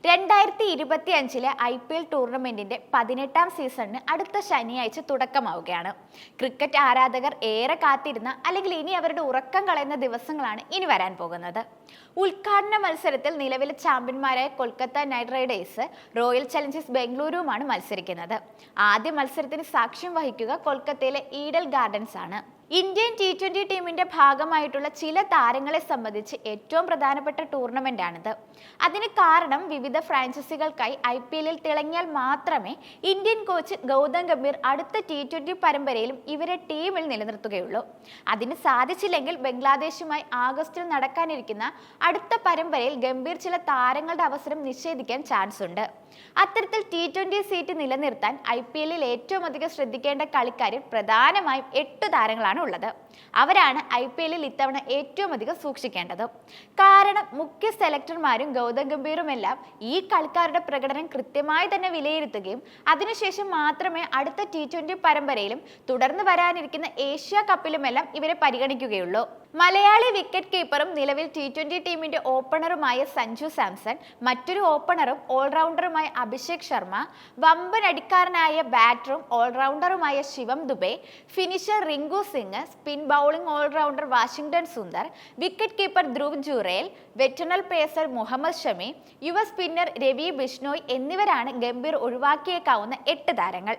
2025 IPL ടൂർണമെന്റിന്റെ 18ാം സീസണിന് അടുത്ത ശനിയാഴ്ച തുടക്കമാവുകയാണ്. Cricket ആരാധകർ ഏറെ കാത്തിരുന്ന അല്ലെങ്കിൽ ഇനി അവരുടെ ഉറക്കം കളയുന്ന ദിവസങ്ങളാണ് ഇനി വരാൻ പോകുന്നത്. ഉദ്ഘാടന മത്സരത്തിൽ നിലവിലെ ചാമ്പ്യന്മാരായ Kolkata Knight Riders Royal Challengers ബംഗളൂരുവുമാണ് മത്സരിക്കുന്നത്. ആദ്യ മത്സരത്തിന് സാക്ഷ്യം വഹിക്കുക കൊൽക്കത്തയിലെ ഈഡൻ ഗാർഡൻസ് ആണ്. ഇന്ത്യൻ T20 ടീമിന്റെ ഭാഗമായിട്ടുള്ള ചില താരങ്ങളെ സംബന്ധിച്ച് ഏറ്റവും പ്രധാനപ്പെട്ട ടൂർണമെന്റാണിത്. അതിന് കാരണം വിവിധ ഫ്രാഞ്ചൈസികൾക്കായി IPLൽ തിളങ്ങിയാൽ മാത്രമേ ഇന്ത്യൻ കോച്ച് ഗൗതം ഗംഭീർ അടുത്ത T20 പരമ്പരയിലും ഇവരെ ടീമിൽ നിലനിർത്തുകയുള്ളൂ. അതിന് സാധിച്ചില്ലെങ്കിൽ ബംഗ്ലാദേശുമായി ആഗസ്റ്റിൽ നടക്കാനിരിക്കുന്ന അടുത്ത പരമ്പരയിൽ ഗംഭീർ ചില താരങ്ങളുടെ അവസരം നിഷേധിക്കാൻ ചാൻസ് ഉണ്ട്. അത്തരത്തിൽ T20 സീറ്റ് നിലനിർത്താൻ IPLൽ ഏറ്റവും അധികം ശ്രദ്ധിക്കേണ്ട കളിക്കാരിൽ പ്രധാനമായും 8 താരങ്ങളാണ് ഉള്ളത്. അവരാണ് IPLൽ ഇത്തവണ ഏറ്റവും അധികം സൂക്ഷിക്കേണ്ടത്. കാരണം മുഖ്യ സെലക്ടർമാരും ഗൗതം ഗംഭീറുമെല്ലാം ഈ കളിക്കാരുടെ പ്രകടനം കൃത്യമായി തന്നെ വിലയിരുത്തുകയും അതിനുശേഷം മാത്രമേ അടുത്ത T20 പരമ്പരയിലും തുടർന്ന് വരാനിരിക്കുന്ന ഏഷ്യ കപ്പിലുമെല്ലാം ഇവരെ പരിഗണിക്കുകയുള്ളൂ. മലയാളി വിക്കറ്റ് കീപ്പറും നിലവിൽ T20 ടീമിന്റെ ഓപ്പണറുമായ സഞ്ജു സാംസൺ, മറ്റൊരു ഓപ്പണറും ഓൾറൗണ്ടറുമായ അഭിഷേക് ശർമ്മ, വമ്പൻ അടിക്കാരനായ ബാറ്ററും ഓൾറൗണ്ടറുമായ Shivam Dube, finisher Rinku Singh, spin bowling allrounder Washington Sundar, wicket keeper Dhruv Jurel, veteran pacer Mohammed Shami, യുവ സ്പിന്നർ രവി ബിഷ്ണോയ് എന്നിവരാണ് ഗംഭീർ ഒഴിവാക്കിയേക്കാവുന്ന 8 താരങ്ങൾ.